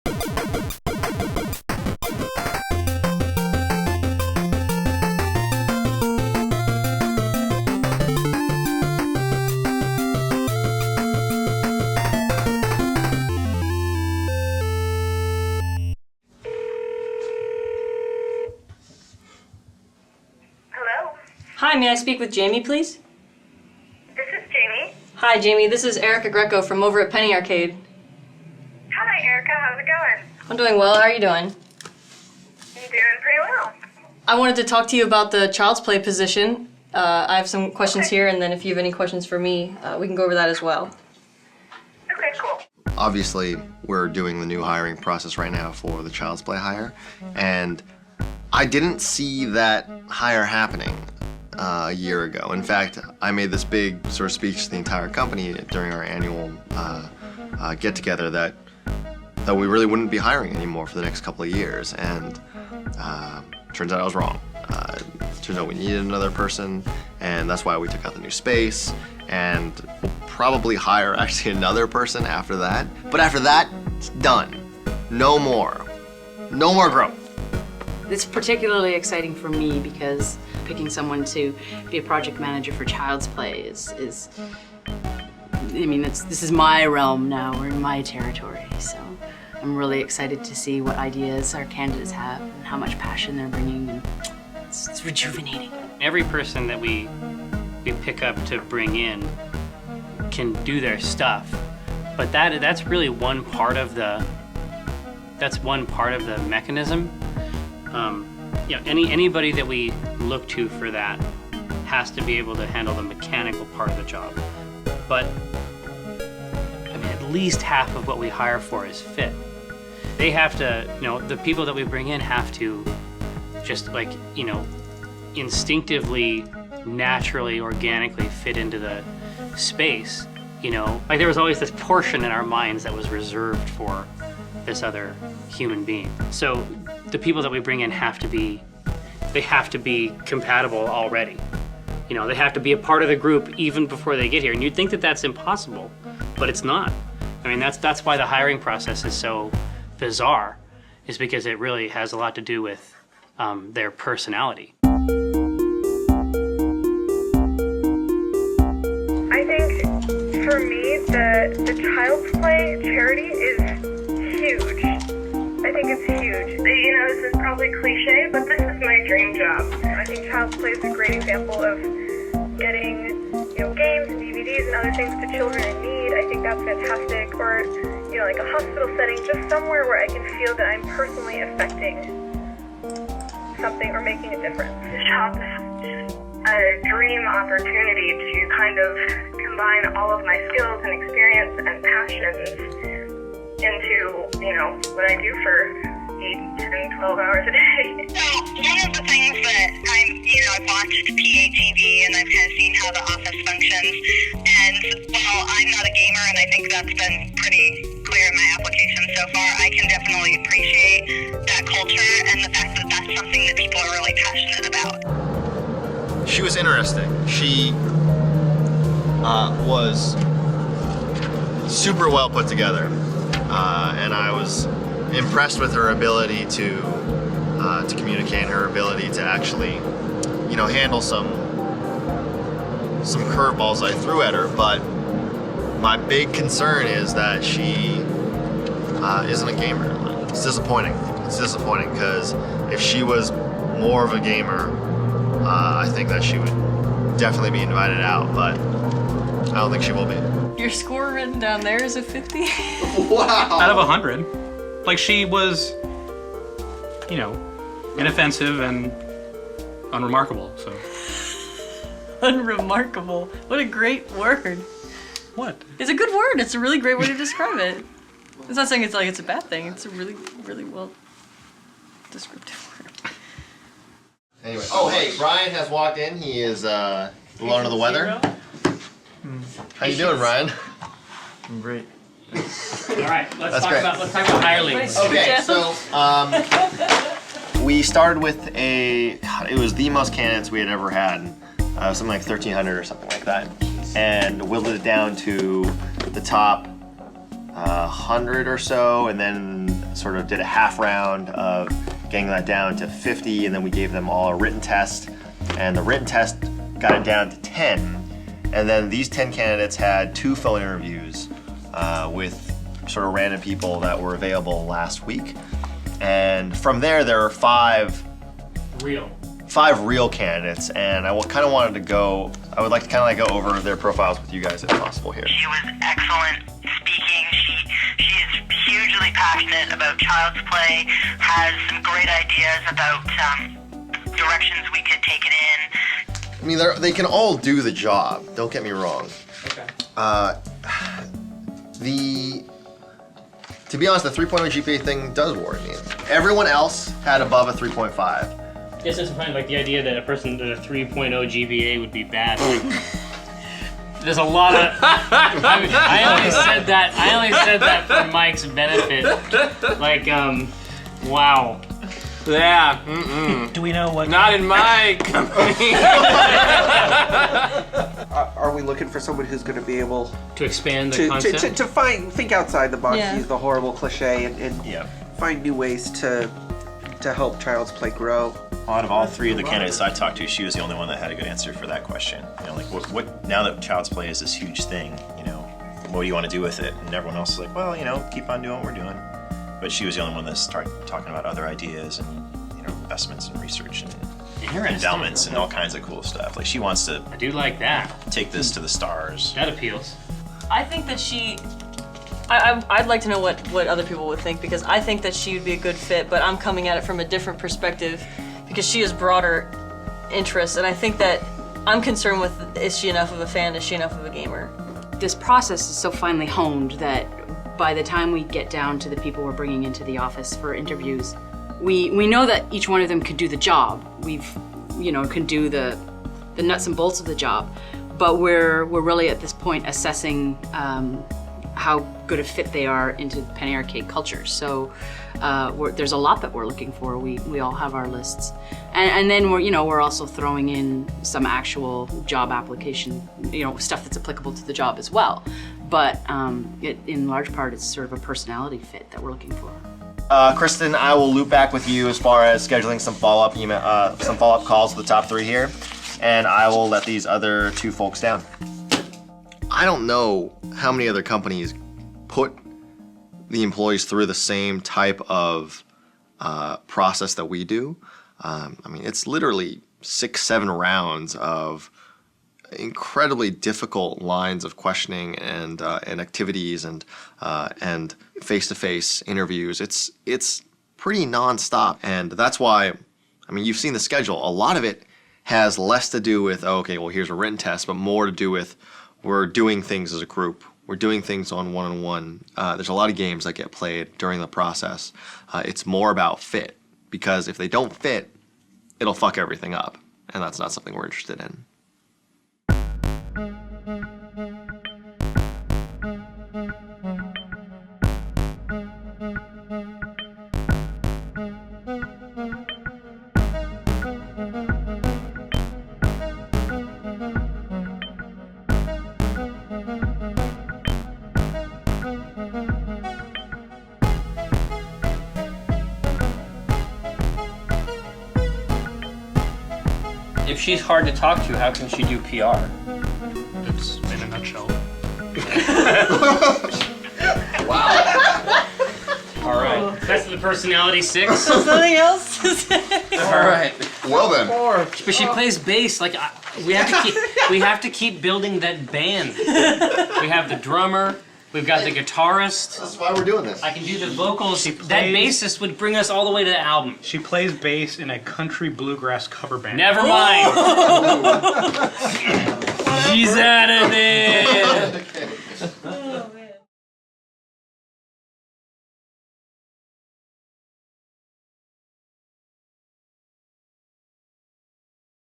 Hi, may I speak with Jamie, please? This is Jamie. Hi, Jamie. This is Erica Greco from over at Penny Arcade. Hi, Erica. How's it going? I'm doing well. How are you doing? I'm doing pretty well. I wanted to talk to you about the Child's Play position. I have some questions here, and then if you have any questions for me, we can go over that as well. Okay, cool. Obviously, we're doing the new hiring process right now for the Child's Play hire, and I didn't see that hire happening a year ago. In fact, I made this big sort of speech to the entire company during our annual get-together that we really wouldn't be hiring anymore for the next couple of years, and turns out I was wrong. Turns out we needed another person, and that's why we took out the new space, and we'll probably hire actually another person after that. But after that, it's done. No more. No more growth. It's particularly exciting for me because picking someone to be a project manager for Child's Play is I mean, this is my realm now, we're in my territory, so I'm really excited to see what ideas our candidates have and how much passion they're bringing, and it's rejuvenating. Every person that we pick up to bring in can do their stuff, but that's really one part of the mechanism. You know, anybody that we look to for that has to be able to handle the mechanical part of the job. But I mean, at least half of what we hire for is fit. They have to, you know, the people that we bring in have to just, like, you know, instinctively, naturally, organically fit into the space. You know, like there was always this portion in our minds that was reserved for this other human being. So the people that we bring in have to be compatible already. You know, they have to be a part of the group even before they get here. And you'd think that that's impossible, but it's not. I mean, that's why the hiring process is so bizarre, is because it really has a lot to do with their personality. I think for me, the Child's Play charity is huge. I think it's huge. You know, this is probably cliche, but this is my dream job. I think Child's Play is a great example of getting, you know, games and DVDs and other things to children in need. I think that's fantastic. Or, you know, like a hospital setting, just somewhere where I can feel that I'm personally affecting something or making a difference. This job is a dream opportunity to kind of combine all of my skills and experience and passions into, you know, what I do for 8, 10, 12 hours a day. So one of the things that I've watched PATV and I've kind of seen how the office functions, and while I'm not a gamer and I think that's been pretty clear in my application so far, I can definitely appreciate that culture and the fact that that's something that people are really passionate about. She was interesting. She was super well put together, and I was impressed with her ability to communicate, her ability to actually, you know, handle some curveballs I threw at her. But my big concern is that she isn't a gamer. It's disappointing. It's disappointing because if she was more of a gamer, I think that she would definitely be invited out, but I don't think she will be. Your score written down there is a 50? Wow! Out of 100. Like, she was, you know, inoffensive and unremarkable, so. Unremarkable. What a great word. What? It's a good word. It's a really great way to describe it. It's not saying it's like it's a bad thing. It's a really, really well descriptive word. Anyway, oh hey, Brian has walked in. He is a little under the weather. How you doing, Ryan? I'm great. All right, let's talk about hirelings. Okay, so we started with it was the most candidates we had ever had, something like 1,300 or something like that, and whittled it down to the top 100 or so, and then sort of did a half round of getting that down to 50, and then we gave them all a written test, and the written test got it down to 10. And then these 10 candidates had 2 phone interviews with sort of random people that were available last week. And from there are 5 real candidates, and I kind of wanted to go, I would like to kind of like go over their profiles with you guys if possible here. She was excellent speaking. She is hugely passionate about Child's Play, has some great ideas about directions we could take it in. I mean, they can all do the job, don't get me wrong. Okay. To be honest, the 3.0 GPA thing does worry me. Everyone else had above a 3.5. Yes, it's funny, like the idea that a person at a 3.0 GPA would be bad. There's a lot of. I only said that for Mike's benefit. Like, wow. Yeah. Do we know what? Not in my company. Are we looking for someone who's going to be able To expand the concept. to think outside the box, Yeah. use the horrible cliche, and find new ways to help Child's Play grow? Out of all 3 of the candidates I talked to, she was the only one that had a good answer for that question. You know, like what now that Child's Play is this huge thing, you know, what do you want to do with it? And everyone else is like, well, you know, keep on doing what we're doing. But she was the only one that started talking about other ideas and, you know, investments and research and endowments and all kinds of cool stuff. Like she wants to I do like that. take this to the stars. That appeals. I think that I'd like to know what other people would think, because I think that she would be a good fit, but I'm coming at it from a different perspective because she has broader interests, and I think that I'm concerned with, is she enough of a fan, is she enough of a gamer? This process is so finely honed that by the time we get down to the people we're bringing into the office for interviews, we know that each one of them could do the job. Can do the nuts and bolts of the job, but we're really at this point assessing how good a fit they are into Penny Arcade culture. So there's a lot that we're looking for. We all have our lists, and then we're also throwing in some actual job application, stuff that's applicable to the job as well. But in large part, it's sort of a personality fit that we're looking for. Kristen, I will loop back with you as far as scheduling some follow-up calls with the top 3 here, and I will let these other 2 folks down. I don't know how many other companies put the employees through the same type of process that we do. I mean, it's literally 6-7 rounds of incredibly difficult lines of questioning and activities and face-to-face interviews. It's pretty nonstop, and that's why, I mean, you've seen the schedule. A lot of it has less to do with, okay, well, here's a written test, but more to do with we're doing things as a group. We're doing things on one-on-one. There's a lot of games that get played during the process. It's more about fit, because if they don't fit, it'll fuck everything up, and that's not something we're interested in. If she's hard to talk to, how can she do PR? It's in a nutshell. All right. That's the personality 6. Nothing else? All right. Well then. But she plays bass. Like we have to keep building that band. We have the drummer. We've got the guitarist. That's why we're doing this. I can do the vocals. That bassist would bring us all the way to the album. She plays bass in a country bluegrass cover band. Never mind. She's out of there.